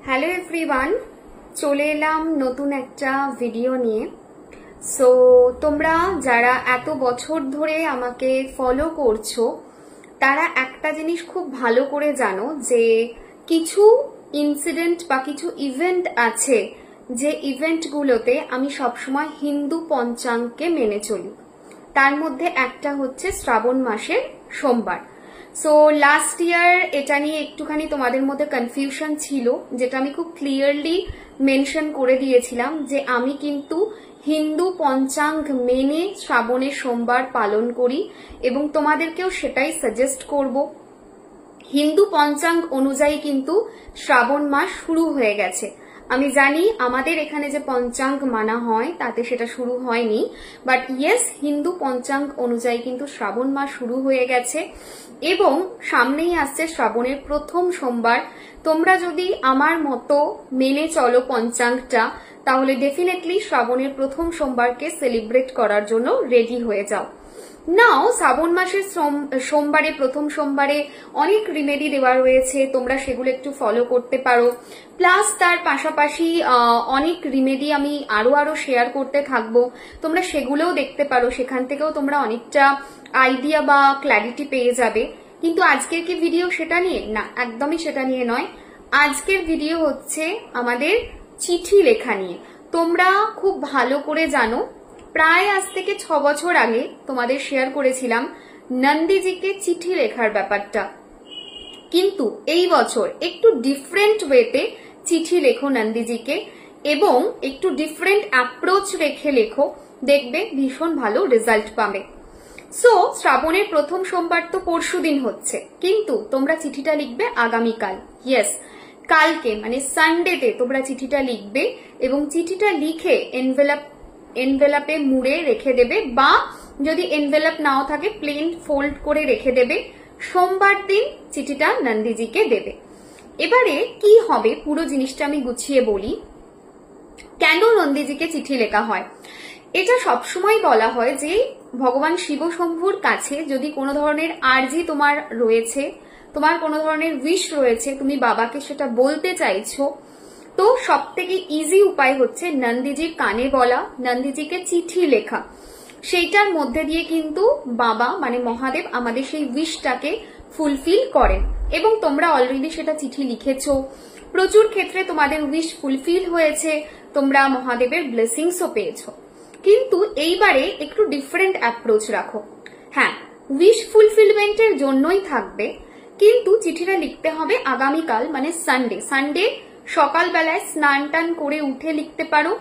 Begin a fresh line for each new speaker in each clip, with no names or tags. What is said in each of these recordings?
Hello everyone, চলে এলাম নতুন একটা ভিডিও নিয়ে। সো তোমরা যারা এত বছর ধরে আমাকে ফলো করছো তারা একটা জিনিস খুব ভালো করে জানো যে কিছু ইনসিডেন্ট বা কিছু ইভেন্ট আছে যে ইভেন্টগুলোতে আমি সবসময় হিন্দু পঞ্চাঙ্গকে মেনে চলি। তার মধ্যে একটা হচ্ছে শ্রাবণ মাসের সোমবার। সো লাস্ট ইয়ার এটা নিয়ে একটুখানি তোমাদের মধ্যে কনফিউশন ছিল, যেটা আমি খুব ক্লিয়ারলি মেনশন করে দিয়েছিলাম যে আমি কিন্তু হিন্দু পঞ্চাঙ্গ মেনে শ্রাবণের সোমবার পালন করি এবং তোমাদেরকেও সেটাই সাজেস্ট করব। হিন্দু পঞ্চাঙ্গ অনুযায়ী কিন্তু শ্রাবণ মাস শুরু হয়ে গেছে। আমি জানি আমাদের এখানে যে পঞ্চাঙ্গ মানা হয় তাতে সেটা শুরু হয়নি, বাট ইয়েস, হিন্দু পঞ্চাঙ্গ অনুযায়ী কিন্তু শ্রাবণ মাস শুরু হয়ে গেছে এবং সামনেই আসছে শ্রাবণের প্রথম সোমবার। তোমরা যদি আমার মতো মেনে চলো পঞ্চাঙ্গটা, তাহলে ডেফিনেটলি শ্রাবণের প্রথম সোমবারকে সেলিব্রেট করার জন্য রেডি হয়ে যাও। নাও শ্রাবণ মাসের সোমবারে, প্রথম সোমবারে অনেক রিমেডি দেওয়া রয়েছে, তোমরা সেগুলো একটু ফলো করতে পারো। প্লাস তার পাশাপাশি অনেক রিমেডি আমি আরো শেয়ার করতে থাকবো, তোমরা সেগুলোও দেখতে পারো, সেখান থেকেও তোমরা অনেকটা আইডিয়া বা ক্ল্যারিটি পেয়ে যাবে। কিন্তু আজকের কি ভিডিও সেটা নিয়ে? না, একদমই সেটা নিয়ে নয়। আজকের ভিডিও হচ্ছে আমাদের চিঠি লেখা নিয়ে। তোমরা খুব ভালো করে জানো, প্রায় আজ থেকে 6 বছর আগে তোমাদের শেয়ার করেছিলাম নন্দীজিকে চিঠি লেখার ব্যাপারটা, কিন্তু এই বছর একটু ডিফারেন্ট ওয়েতে চিঠি লেখো নন্দীজিকে এবং একটু ডিফারেন্ট অ্যাপ্রোচ রেখে লেখো, দেখবে ভীষণ ভালো রেজাল্ট পাবে। সো শ্রাবণের প্রথম সোমবার তো পরশুদিন হচ্ছে, কিন্তু তোমরা চিঠিটা লিখবে আগামীকাল। ইয়েস, কালকে মানে সানডেতে তোমরা চিঠিটা লিখবে এবং চিঠিটা লিখে এনভেলাপে মুড়ে রেখে দেবে, বা যদি এনভেলাপ নাও থাকে প্লেন ফোল্ড করে রেখে দেবে। সোমবার দিন চিঠিটা নন্দীজিকে দেবে। এবারে কি হবে পুরো জিনিসটা আমি গুছিয়ে বলি। কেন নন্দীজিকে চিঠি লেখা হয়? এটা সবসময় বলা হয় যে ভগবান শিব শম্ভুর কাছে যদি কোনো ধরনের আর্জি তোমার রয়েছে, তোমার কোনো ধরনের উইশ রয়েছে, তুমি বাবাকে সেটা বলতে চাইছো, তো সব থেকে ইজি উপায় হচ্ছে নন্দীজির কানে বলা, নন্দীজিকে চিঠি লেখা। সেইটার মধ্যে দিয়ে কিন্তু বাবা মানে মহাদেব আমাদের সেই উইশটাকে ফুলফিল করেন এবং তোমরা অলরেডি সেটা চিঠি লিখেছো। প্রচুর ক্ষেত্রে তোমাদের উইশ ফুলফিল হয়েছে, তোমরা মহাদেবের ব্লেসিংসও পেয়েছো। কিন্তু এইবারে একটু ডিফারেন্ট অ্যাপ্রোচ রাখো। হ্যাঁ, উইশ ফুলফিলমেন্টের জন্যই থাকবে, কিন্তু চিঠিটা লিখতে হবে আগামীকাল মানে সানডে সকালবেলায় স্নান টান করে উঠে লিখতে পারো,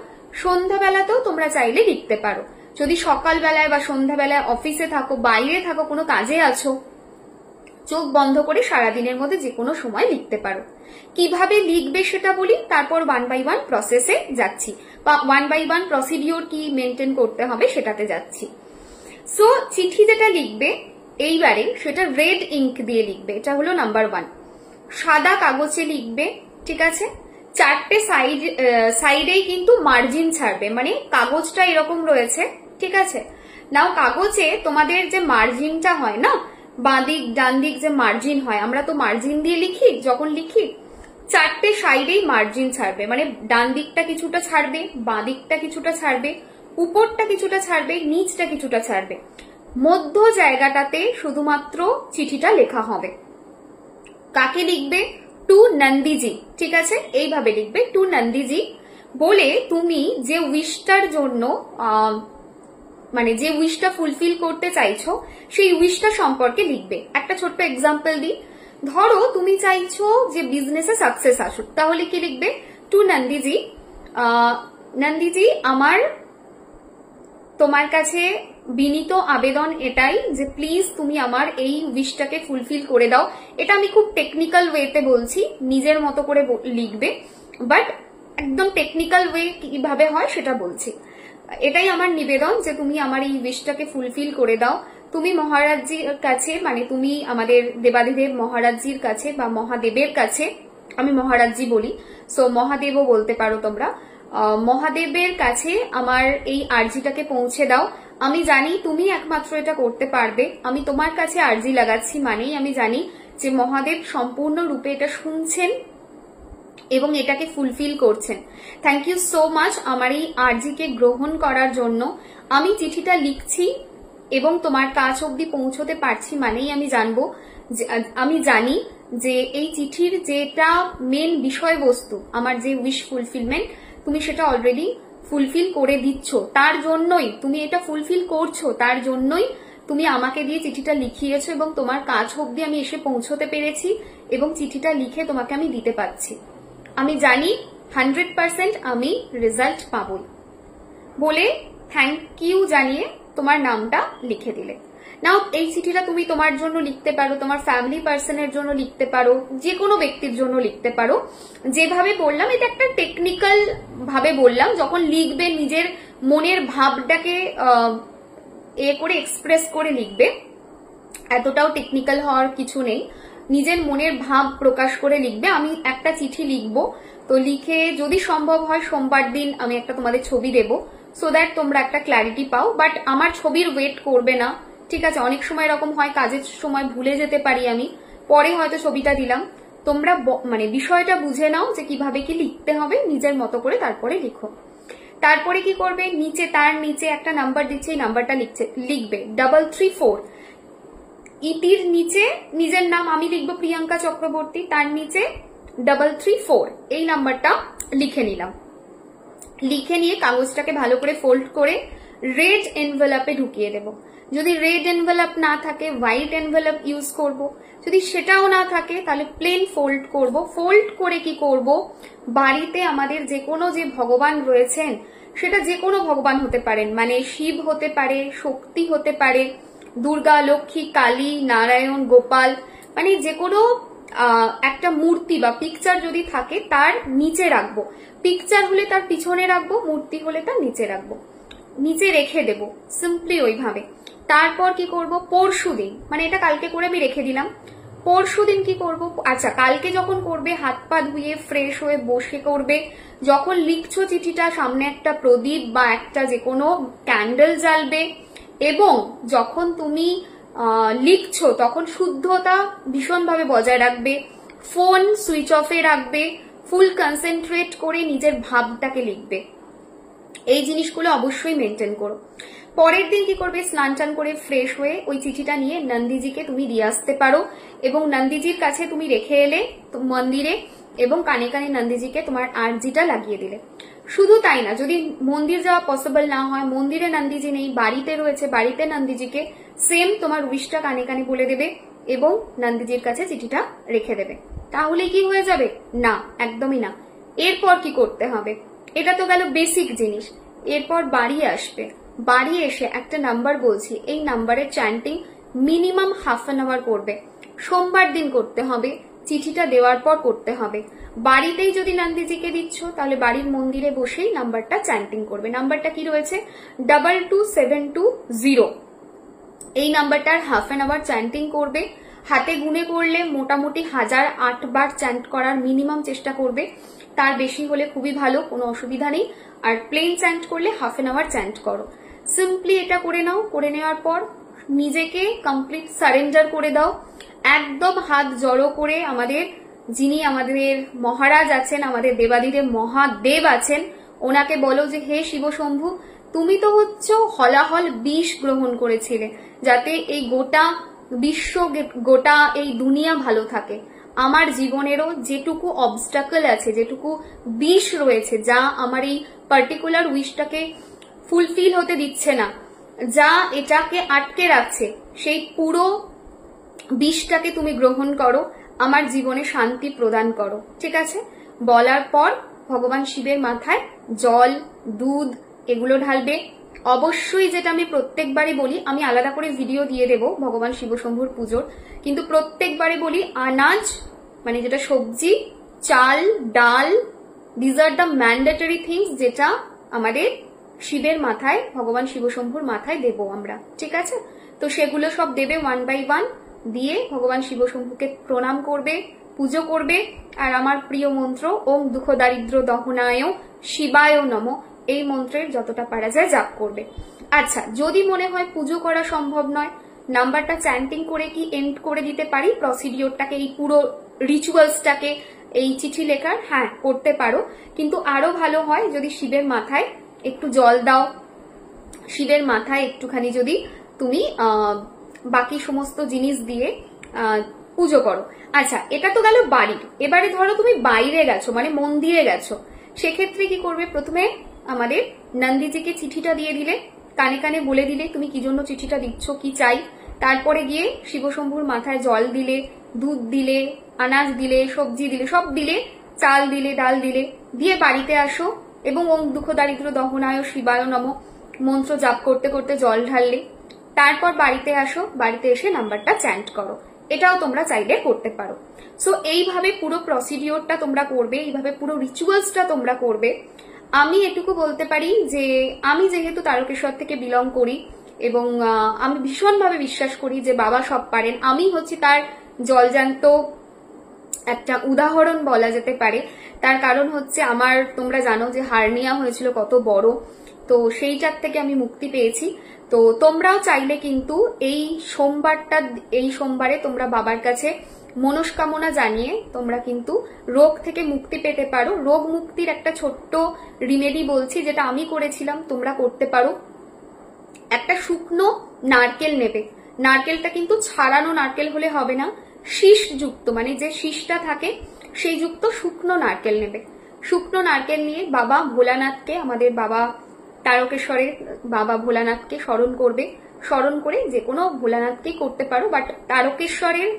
সন্ধ্যাবেলাতেও তোমরা চাইলে লিখতে পারো। যদি সকালবেলায় বা সন্ধ্যাবেলায় অফিসে থাকো, বাইরে থাকো, কোনো কাজে আছো, চোখ বন্ধ করে সারাদিনের মধ্যে যে কোনো সময় লিখতে পারো। কিভাবে লিখবে সেটা বলি, তারপর 1 by 1 প্রসেসে যাচ্ছি, বা 1 by 1 প্রসিডিওর কি মেনটেন করতে হবে সেটাতে যাচ্ছি। সো চিঠি যেটা লিখবে এইবারে সেটা রেড ইঙ্ক দিয়ে লিখবে, এটা হলো নাম্বার 1। সাদা কাগজে লিখবে, ঠিক আছে? 4টে সাইডেই কিন্তু মার্জিন ছাড়বে, মানে কাগজটা এরকম রয়েছে, ঠিক আছে? নাও কাগজে তোমাদের যে মার্জিনটা হয় না, বাঁ দিক ডান দিক যে মার্জিন হয়, আমরা তো মার্জিন দিয়ে লিখি, যখন লিখি 4টে সাইডেই মার্জিন ছাড়বে, মানে ডান দিকটা কিছুটা ছাড়বে, বাঁ দিকটা কিছুটা ছাড়বে, উপরটা কিছুটা ছাড়বে, নিচটা কিছুটা ছাড়বে, মধ্য জায়গাটাতে শুধুমাত্র চিঠিটা লেখা হবে। কাকে লিখবে? টু নন্দীজি, ঠিক আছে? এইভাবে লিখবে, টু নন্দীজি বলে তুমি যে উইশটার জন্য মানে যে উইশটা ফুলফিল করতে চাইছো সেই উইশটা সম্পর্কে লিখবে। একটা ছোট্ট এক্সাম্পল দিই, ধরো তুমি চাইছো যে বিজনেসে সাকসেস আসুক, তাহলে কি লিখবে? টু নন্দীজি, নন্দীজি আমার তোমার কাছে বিনীত আবেদন এটাই যে প্লিজ তুমি আমার এই উইশটাকে ফুলফিল করে দাও। এটা আমি খুব টেকনিক্যাল ওয়েতে বলছি, নিজের মতো করে লিখবে, বাট একদম টেকনিক্যাল ওয়ে কিভাবে হয় সেটা বলছি। এটাই আমার নিবেদন যে তুমি আমার এই উইশটাকে ফুলফিল করে দাও। তুমি মহারাজজির কাছে, মানে তুমি আমাদের দেবাদিদেব মহারাজজির কাছে বা মহাদেবের কাছে, আমি মহারাজজি বলি, সো মহাদেবও বলতে পারো তোমরা, মহাদেবের কাছে আমার এই আর্জিটাকে পৌঁছে দাও। আমি জানি তুমি একমাত্র এটা করতে পারবে, আমি তোমার কাছে আর্জি লাগাচ্ছি মানেই আমি জানি যে মহাদেব সম্পূর্ণ রূপে এটা শুনছেন এবং এটাকে ফুলফিল করছেন। থ্যাংক ইউ সো মাচ আমার এই আরজিকে গ্রহণ করার জন্য। আমি চিঠিটা লিখছি এবং তোমার কাছ অবধি পৌঁছতে পারছি মানেই আমি জানি যে এই চিঠির যেটা মেন বিষয়বস্তু, আমার যে উইশ ফুলফিলমেন্ট, তুমি সেটা অলরেডি ফুলফিল করে দিচ্ছ। তার জন্যই তুমি এটা ফুলফিল করছো, তার জন্যই তুমি আমাকে দিয়ে চিঠিটা লিখিয়েছো এবং তোমার কাছ অবধি আমি এসে পৌঁছতে পেরেছি এবং চিঠিটা লিখে তোমাকে আমি দিতে পারছি। আমি জানি 100% আমি রেজাল্ট পাবই বলে থ্যাংক ইউ জানিয়ে তোমার নামটা লিখে দিলে। নাও এই চিঠিটা তুমি তোমার জন্য লিখতে পারো, তোমার ফ্যামিলি পার্সনের জন্য লিখতে পারো, যে কোনো ব্যক্তির জন্য লিখতে পারো। যেভাবে বললাম এটা একটা টেকনিক্যাল ভাবে বললাম, যখন লিখবে নিজের মনের ভাবটাকে করে এক্সপ্রেস করে লিখবে, এতটাও টেকনিক্যাল হওয়ার কিছু নেই, নিজের মনের ভাব প্রকাশ করে লিখবে। আমি একটা চিঠি লিখবো, তো লিখে যদি সম্ভব হয় সোমবার দিন আমি একটা তোমাদের ছবি দেবো, সো দ্যাট তোমরা একটা ক্ল্যারিটি পাও। বাট আমার ছবির ওয়েট করবে না, ঠিক আছে? অনেক সময় এরকম হয় কাজের সময় ভুলে যেতে পারি আমি, পরে হয়তো ছবিটা দিলাম। তোমরা মানে বিষয়টা বুঝে নাও যে কিভাবে কি লিখতে হবে, নিজের মতো করে তারপরে লিখো। তারপরে কি করবে, নিচে তার নিচে একটা নাম্বার দিচ্ছে, এই নাম্বারটা লিখবে 334। ইটির নিচে নিজের নাম, আমি লিখবো প্রিয়াঙ্কা চক্রবর্তী, তার নিচে 334 এই নাম্বারটা লিখে নিলাম। লিখে নিয়ে কাগজটাকে ভালো করে ফোল্ড করে রেড এনভেলপে ঢুকিয়ে দেব। যদি রেড এনভেলপ না থাকে হোয়াইট এনভেলপ ইউজ করব, যদি সেটাও না থাকে তাহলে প্লেন ফোল্ড করব। ফোল্ড করে কি করব, বাড়িতে আমাদের যে কোনো যে ভগবান রয়েছেন, সেটা যে কোনো ভগবান হতে পারেন, মানে শিব হতে পারে, শক্তি হতে পারে, দুর্গা, লক্ষ্মী, কালী, নারায়ণ, গোপাল, মানে যে কোনো একটা মূর্তি বা পিকচার যদি থাকে তার নিচে রাখবো। পিকচার হলে তার পিছনে রাখবো, মূর্তি হলে তার নিচে রাখবো, নিচে রেখে দেব সিম্পলি ওইভাবে। তারপর কি করব, পরশুদিন, মানে এটা কালকে করে আমি রেখে দিলাম, পরশুদিন কি করব, আচ্ছা কালকে যখন করবে হাত পা ধুয়ে ফ্রেশ হয়ে বসে করবে। যখন লিখছো চিঠিটা সামনে একটা প্রদীপ বা একটা যে কোনো ক্যান্ডেল জ্বালবে এবং যখন তুমি লিখছো তখন শুদ্ধতা ভীষণভাবে বজায় রাখবে, ফোন সুইচ অফে রাখবে, ফুল কনসেন্ট্রেট করে নিজের ভাবটাকে লিখবে। এই জিনিসগুলো অবশ্যই মেনটেন করো। পরের দিন কি করবে, স্নান টান করে ফ্রেশ হয়ে ওই চিঠিটা নিয়ে নন্দীজিকে তুমি দিয়ে আসতে পারো এবং নন্দীজির কাছে তুমি রেখে এলে মন্দিরে এবং কানে কানে নন্দীজিকে তোমার আরজিটা লাগিয়ে দিলে। শুধু তাই না, যদি মন্দির যাওয়া পসিবল না হয়, মন্দিরে নন্দীজি নেই, বাড়িতে রয়েছে, বাড়িতে নন্দীজিকে সেম তোমার উইশটা কানে কানে বলে দেবে এবং নন্দীজির কাছে চিঠিটা রেখে দেবে। তাহলে কি হয়ে যাবে? না, একদমই না। এরপর কি করতে হবে, এটা তো গেল বেসিক জিনিস। এরপর বাড়ি আসবে, বাড়ি এসে একটা নাম্বার বলছি, এই নাম্বারের chanting minimum half an hour করবে। সোমবার দিন করতে হবে, চিঠিটা দেওয়ার পর করতে হবে। বাড়িতেই যদি নন্দীজিকে দিচ্ছ তাহলে বাড়ির মন্দিরে বসেই নাম্বারটা চ্যান্টিং করবে। নাম্বারটা কি রয়েছে, 22720। এই নাম্বারটার হাফ অ্যান আওয়ার চ্যান্টিং করবে। হাতে গুনে করলে মোটামুটি 1008 বার চ্যান্ট করার মিনিমাম চেষ্টা করবে, তার বেশি হলে খুবই ভালো, কোনো অসুবিধা নেই। আর প্লেন চ্যান্ট করলে হাফ অ্যান আওয়ার চ্যান্ট করো। সিম্পলি এটা করে নাও। করে নেওয়ার পর নিজেকে কমপ্লিট সারেন্ডার করে দাও, একদম হাত জড়ো করে যিনি আমাদের মহারাজ আছেন, আমাদের দেবাদিদেব মহাদেব আছেন, ওনাকে বলো যে হে শিবশম্ভু, তুমি তো হচ্ছ হলাহল বিষ গ্রহণ করেছিলে যাতে এই গোটা বিশ্ব, গোটা এই দুনিয়া ভালো থাকে। আমার জীবনেরও যেটুকু অবস্টাকল আছে, যেটুকু বিষ রয়েছে, যা আমার এই পার্টিকুলার উইশটাকে ফুলফিল হতে দিচ্ছে না, যা এটাকে আটকে রাখছে, সেই পুরো বিষটাকে তুমি গ্রহণ করো, আমার জীবনে শান্তি প্রদান করো। ঠিক আছে? বলার পর ভগবান শিবের মাথায় জল, দুধ এগুলো ঢালবে। অবশ্যই, যেটা আমি প্রত্যেকবারই বলি, আমি আলাদা করে ভিডিও দিয়ে দেব ভগবান শিবশম্ভুর পুজোর, কিন্তু প্রত্যেকবারে বলি আনাজ মানে যেটা সবজি, চাল, ডাল, these are the mandatory things যেটা আমাদের শিবের মাথায়, ভগবান শিবশম্ভুর মাথায় দেব আমরা। ঠিক আছে? তো সেগুলো সব দেবে 1 by 1 দিয়ে ভগবান শিবশম্ভুকে প্রণাম করবে, পুজো করবে। আর আমার প্রিয় মন্ত্র ওম দুঃখ দারিদ্র দহনায় শিবায় নমঃ, এই মন্ত্রের যতটা পারা যায় জাপ করবে। আচ্ছা, যদি মনে হয় পুজো করা সম্ভব নয়, নাম্বারটা চ্যান্টিং করে কি এন্ড করে দিতে পারি, প্রসিডিওরটাকে, এই পুরো রিচুয়ালসটাকে এই চিঠি লেখার, হ্যাঁ করতে পারো, কিন্তু আরো ভালো হয় যদি শিবের মাথায় একটু জল দাও, শিবের মাথায় একটুখানি যদি তুমি বাকি সমস্ত জিনিস দিয়ে পুজো করো। আচ্ছা, এটা তো গেল বাড়ির। এবারে ধরো তুমি বাইরে গেছো, মানে মন্দিরে গেছো, সেক্ষেত্রে কি করবে? প্রথমে আমাদের নন্দীজিকে চিঠিটা দিয়ে দিলে, কানে কানে বলে দিলে তুমি কি জন্য চিঠিটা দিচ্ছ, কি চাই। তারপরে গিয়ে শিবশম্ভুর মাথায় জল দিলে, দুধ দিলে, আনাজ দিলে, সবজি দিলে, সব দিলে, চাল দিলে, ডাল দিলে, দিয়ে বাড়িতে আসো এবং ওম দুঃখ দারিদ্র দহনায় শিবায় নম মন্ত্র জাপ করতে করতে জল ঢাললে। তারপর বাড়িতে আসো, বাড়িতে এসে নাম্বারটা চ্যান্ট করো। এটাও তোমরা চাইলে করতে পারো। সো এইভাবে পুরো প্রসিডিওরটা তোমরা করবে, এইভাবে পুরো রিচুয়ালসটা তোমরা করবে। আমি এটুকু বলতে পারি যে আমি যেহেতু তারকেশ্বর থেকে বিলং করি এবং আমি ভীষণভাবে বিশ্বাস করি যে বাবা সব পারেন, আমি হচ্ছি তার জলজান্ত একটা উদাহরণ বলা যেতে পারে। তার কারণ হচ্ছে আমার, তোমরা জানো যে হার্নিয়া হয়েছিল কত বড়, তো সেইটার থেকে আমি মুক্তি পেয়েছি। তো তোমরাও চাইলে কিন্তু এই সোমবারে তোমরা বাবার কাছে মনস্কামনা জানিয়ে তোমরা কিন্তু রোগ থেকে মুক্তি পেতে পারো। রোগ মুক্তির একটা ছোট্ট রিমেডি বলছি, যেটা আমি করেছিলাম, তোমরা করতে পারো। একটা শুকনো নারকেল নেবে, নারকেলটা কিন্তু ছাড়ানো নারকেল হলে হবে না, শীষ যুক্ত, মানে যে শীষটা থাকে সেই যুক্ত শুকনো নারকেল নেবে। শুকনো নারকেল নিয়ে বাবা ভোলানাথকে, আমাদের বাবা তারকেশ্বরের বাবা ভোলানাথকে স্মরণ করবে। স্মরণ করে যে কোনো ভোলানাথকেই করতে পারো, বাট তারকেশ্বরের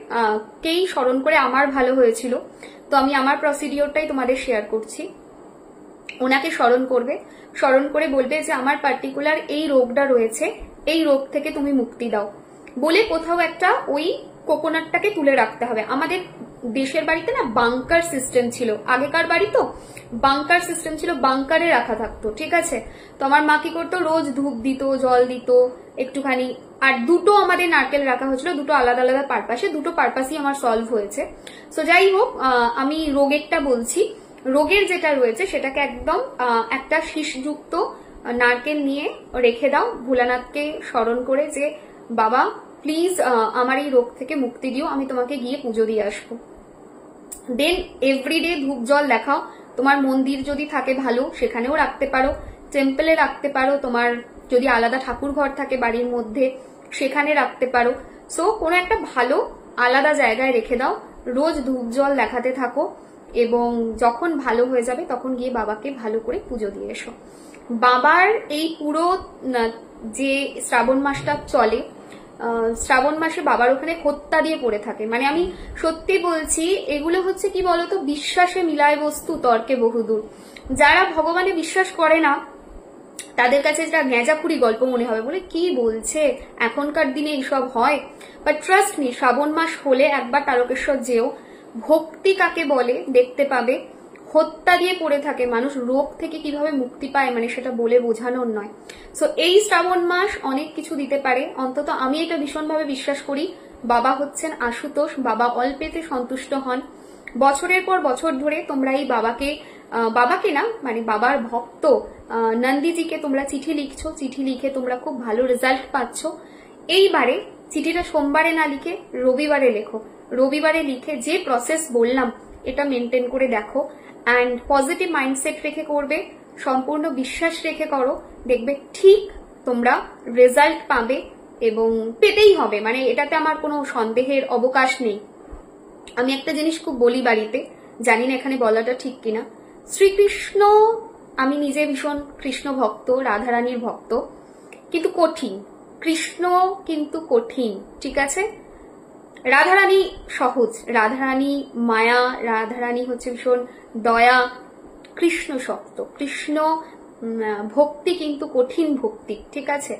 কেই স্মরণ করে আমার ভালো হয়েছিল, তো আমি আমার প্রসিডিওরটাই তোমাদের শেয়ার করছি। ওনাকে স্মরণ করবে, স্মরণ করে বলবে যে আমার পার্টিকুলার এই রোগটা রয়েছে, এই রোগ থেকে তুমি মুক্তি দাও বলে কোথাও একটা ওই কোকোনাটটাকে তুলে রাখতে হবে। আমাদের দেশের বাড়িতে না বাংকার সিস্টেম ছিল, আগেকার বাড়ি তো বাংকার সিস্টেম ছিল, বাংকারে রাখা থাকতো, ঠিক আছে। তো আমার মা কি করতো, রোজ ধূপ দিত, জল দিত একটুখানি। আর দুটো আমাদের নারকেল রাখা হয়েছিল, দুটো আলাদা আলাদা পারপাসে, দুটো পারপাসই আমার সলভ হয়েছে। সো যাই হোক, আমি রোগেরটা বলছি। রোগের যেটা রয়েছে সেটাকে একদম একটা শীষযুক্ত নারকেল নিয়ে রেখে দাও, ভোলানাথকে স্মরণ করে যে বাবা প্লিজ আমার এই রোগ থেকে মুক্তি দিও, আমি তোমাকে গিয়ে পুজো দিয়ে আসবো। দেন এভরিডে ধূপ জল দেখাও। তোমার মন্দির যদি থাকে ভালো, সেখানেও রাখতে পারো, টেম্পলে রাখতে পারো, তোমার যদি আলাদা ঠাকুর ঘর থাকে বাড়ির মধ্যে সেখানে রাখতে পারো। সো কোনো একটা ভালো আলাদা জায়গায় রেখে দাও, রোজ ধূপ জল দেখাতে থাকো এবং যখন ভালো হয়ে যাবে তখন গিয়ে বাবাকে ভালো করে পুজো দিয়ে এসো। বাবার এই পুরো যে শ্রাবণ মাসটা চলে, শ্রাবণ মাসে বাবার ওখানে হত্যা দিয়ে পড়ে থাকে, মানে আমি সত্যি বলছি, এগুলো হচ্ছে কি বলতো, বিশ্বাসে মিলায় বস্তু তর্কে বহুদূর। যারা ভগবানে বিশ্বাস করে না তাদের কাছে এটা গ্যাঁজাখুরি গল্প মনে হবে, বলে কি বলছে, এখনকার দিনে এইসব হয়। বাট ট্রাস্ট মি, শ্রাবণ মাস হলে একবার তারকেশ্বর যেও, ভক্তি কাকে বলে দেখতে পাবে। হত্যা দিয়ে পড়ে থাকে মানুষ, রোগ থেকে কিভাবে মুক্তি পায়, মানে সেটা বলে বোঝানোর নয়। সো এই শ্রাবণ মাস অনেক কিছু দিতে পারে, অন্তত আমি এটা ভীষণভাবে বিশ্বাস করি। বাবা হচ্ছেন আশুতোষ, বাবা অল্পেতে সন্তুষ্ট হন। বছরের পর বছর ধরে তোমরা এই বাবাকে না, মানে বাবার ভক্ত নন্দীজিকে তোমরা চিঠি লিখছো, চিঠি লিখে তোমরা খুব ভালো রেজাল্ট পাচ্ছ। এইবারে চিঠিটা সোমবারে না লিখে রবিবারে লেখো। রবিবারে লিখে যে প্রসেস বললাম এটা মেনটেন করে দেখো, অ্যান্ড পজিটিভ মাইন্ডসেট রেখে করবে, সম্পূর্ণ বিশ্বাস রেখে করো, দেখবে ঠিক তোমরা রেজাল্ট পাবে এবং পেতেই হবে, মানে এটাতে আমার কোনো সন্দেহের অবকাশ নেই। আমি একটা জিনিস খুব বলি বাড়িতে, জানি না এখানে বলাটা ঠিক কিনা, শ্রীকৃষ্ণ, আমি নিজে ভীষণ কৃষ্ণ ভক্ত, রাধারানীর ভক্ত, কিন্তু কঠিন, কৃষ্ণ কিন্তু কঠিন, ঠিক আছে। রাধারানী সহজ, রাধারানী মায়া, রাধারানী হচ্ছে ভীষণ দয়া, কৃষ্ণ শক্ত, কৃষ্ণ ভক্তি কিন্তু কঠিন ভক্তি, ঠিক আছে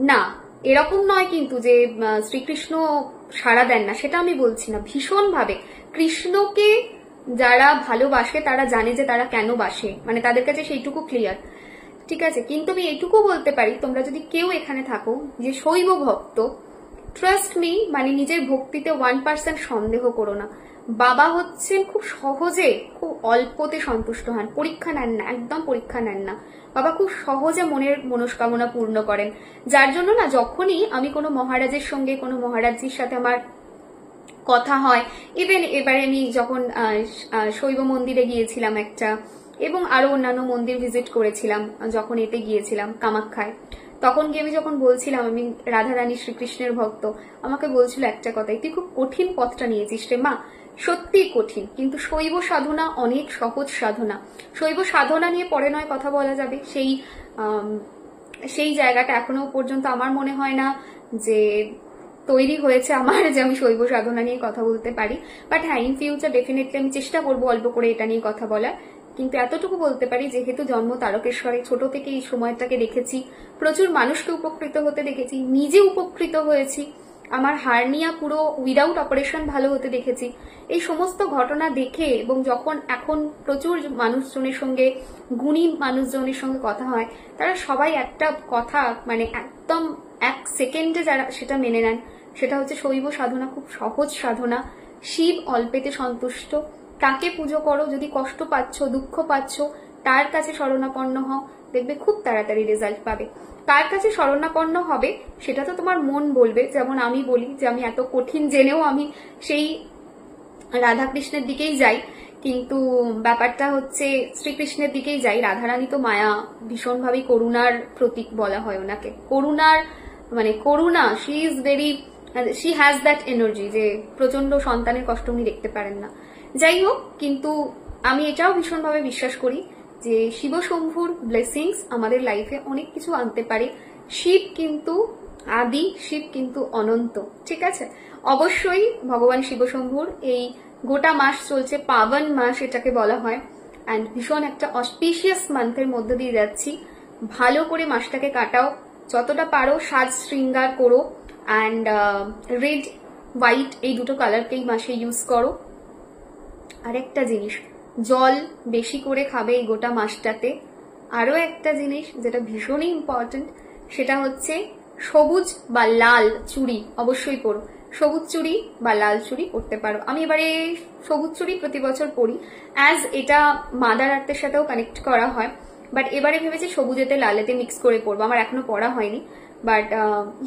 না। এরকম নয় কিন্তু যে শ্রীকৃষ্ণ সাড়া দেন না, সেটা আমি বলছি না। ভীষণ ভাবে কৃষ্ণকে যারা ভালোবাসে তারা জানে যে তারা কেন বাসে, মানে তাদের কাছে সেইটুকু ক্লিয়ার, ঠিক আছে। কিন্তু আমি এইটুকু বলতে পারি, তোমরা যদি কেউ এখানে থাকো যে শৈব ভক্ত, ট্রাস্ট মি, মানে নিজের ভক্তিতে 1% সন্দেহ করো না। বাবা হচ্ছেন খুব সহজে, খুব অল্পতে সন্তুষ্ট হন, পরীক্ষা নেন না, একদম পরীক্ষা নেন না। বাবা খুব সহজে মনের মনস্কামনা পূর্ণ করেন, যার জন্য না যখনই আমি কোনো মহারাজের সঙ্গে, কোনো মহারাজজির সাথে আমার কথা হয়। ইভেন এবারে আমি যখন শৈব মন্দিরে গিয়েছিলাম একটা, এবং আরো অন্যান্য মন্দির ভিজিট করেছিলাম যখন এতে গিয়েছিলাম কামাখ্যায়, তখন গিয়ে আমি যখন বলছিলাম আমি রাধারানী শ্রীকৃষ্ণের ভক্ত, আমাকে বলছিল একটা কথাই, তুই খুব কঠিন পথটা নিয়েছিস রে মা। সত্যি কঠিন, কিন্তু শৈব সাধনা অনেক সহজ সাধনা। শৈব সাধনা নিয়ে পরে নয় কথা বলা যাবে, সেই জায়গাটা এখনো পর্যন্ত আমার মনে হয় না যে তৈরি হয়েছে আমার, যে আমি শৈব সাধনা নিয়ে কথা বলতে পারি। বাট হ্যাঁ, ইন ফিউচার ডেফিনেটলি আমি চেষ্টা করবো অল্প করে এটা নিয়ে কথা বলার। কিন্তু এতটুকু বলতে পারি, যেহেতু জন্ম তারকেশ্বরে, ছোট থেকে এই সময়টাকে দেখেছি, প্রচুর মানুষকে উপকৃত হতে দেখেছি, নিজে উপকৃত হয়েছি, আমার হার্নিয়া পুরো উইদাউট অপারেশন ভালো হতে দেখেছি। এই সমস্ত ঘটনা দেখে, এবং যখন এখন প্রচুর মানুষজনের সঙ্গে, গুণী মানুষজনের সঙ্গে কথা হয়, তারা সবাই একটা কথা মানে একদম 1 সেকেন্ডে যারা সেটা মেনে নেন, সেটা হচ্ছে শৈব সাধনা খুব সহজ সাধনা। শিব অল্পেতে সন্তুষ্ট, তাকে পুজো করো। যদি কষ্ট পাচ্ছ, দুঃখ পাচ্ছ, তার কাছে শরণাপন্ন হও, দেখবে খুব তাড়াতাড়ি রেজাল্ট পাবে। কার কাছে শরণাপন্ন হবে সেটা তো তোমার মন বলবে। যেমন আমি বলি যে আমি এত কঠিন জেনেও আমি সেই রাধাকৃষ্ণের দিকেই যাই, কিন্তু ব্যাপারটা হচ্ছে শ্রীকৃষ্ণের দিকেই যাই। রাধারানী তো মায়া, ভীষণভাবেই করুণার প্রতীক বলা হয় ওনাকে। করুণার মানে করুণা, শি হ্যাজ দ্যাট এনার্জি, যে প্রচন্ড সন্তানের কষ্ট উনি দেখতে পারেন না। যাই হোক, কিন্তু আমি এটাও ভীষণভাবে বিশ্বাস করি যে শিবশম্ভুর ব্লেসিংস আমাদের লাইফে অনেক কিছু আনতে পারে। শিব কিন্তু আদি, শিব কিন্তু অনন্ত, ঠিক আছে? অবশ্যই ভগবান শিবশম্ভুর এই গোটা মাস চলছে, পাবন মাস এটাকে বলা হয়, অ্যান্ড ভীষণ একটা অসপিশিয়াস মান্থের মধ্যে দিয়ে যাচ্ছি। ভালো করে মাসটাকে কাটাও, যতটা পারো সাজ শৃঙ্গার করো, অ্যান্ড রেড হোয়াইট এই দুটো কালারকে এই মাসে ইউজ করো। আরেকটা জিনিস, জল বেশি করে খাবে এই গোটা মাসটাতে। আরো একটা জিনিস যেটা ভীষণই ইম্পর্টেন্ট, সেটা হচ্ছে সবুজ বা লাল চুড়ি অবশ্যই পরো। সবুজ চুড়ি বা লাল চুড়ি পরতে পারো। আমি এবারে সবুজ চুড়ি প্রতি বছর পরি, অ্যাজ এটা মাদার আর্থের সাথেও কানেক্ট করা হয়। বাট এবারে ভেবেছি সবুজেতে লালেতে মিক্স করে পরবো। আমার এখনো পরা হয়নি, বাট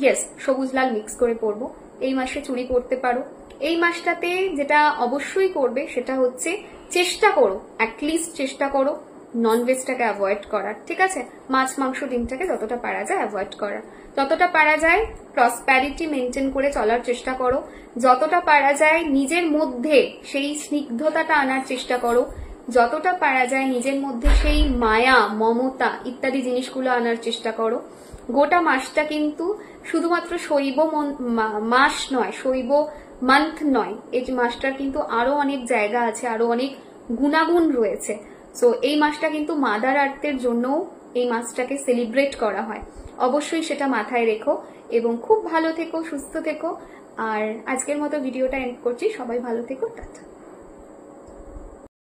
ইয়েস, সবুজ লাল মিক্স করে পরবো। এই মাসে চুড়ি পরতে পারো। এই মাসটাতে যেটা অবশ্যই করবে সেটা হচ্ছে চেষ্টা করো, অ্যাটলিস্ট চেষ্টা করো ননভেজটাকে অ্যাভয়েড করার, ঠিক আছে? মাছ, মাংস, ডিমটাকে যতটা পারা যায় অ্যাভয়েড করার। যতটা পারা যায় প্রসপ্যারিটি মেনটেন করে চলার চেষ্টা করো। যতটা পারা যায় নিজের মধ্যে সেই স্নিগ্ধতাটা আনার চেষ্টা করো। যতটা পারা যায় নিজের মধ্যে সেই মায়া, মমতা ইত্যাদি জিনিসগুলো আনার চেষ্টা করো। গোটা মাসটা কিন্তু শুধুমাত্র শৈব মাস নয়, শৈব মান্থ নয়, এই মাসটার কিন্তু আরো অনেক জায়গা আছে, আরো অনেক গুণাগুণ রয়েছে। সো এই মাসটা কিন্তু মাদার আর্থের জন্যও এই মাসটাকে সেলিব্রেট করা হয়। অবশ্যই সেটা মাথায় রেখো, এবং খুব ভালো থেকো, সুস্থ থেকো। আর আজকের মতো ভিডিওটা এন্ড করছি। সবাই ভালো থেকো, টাটা।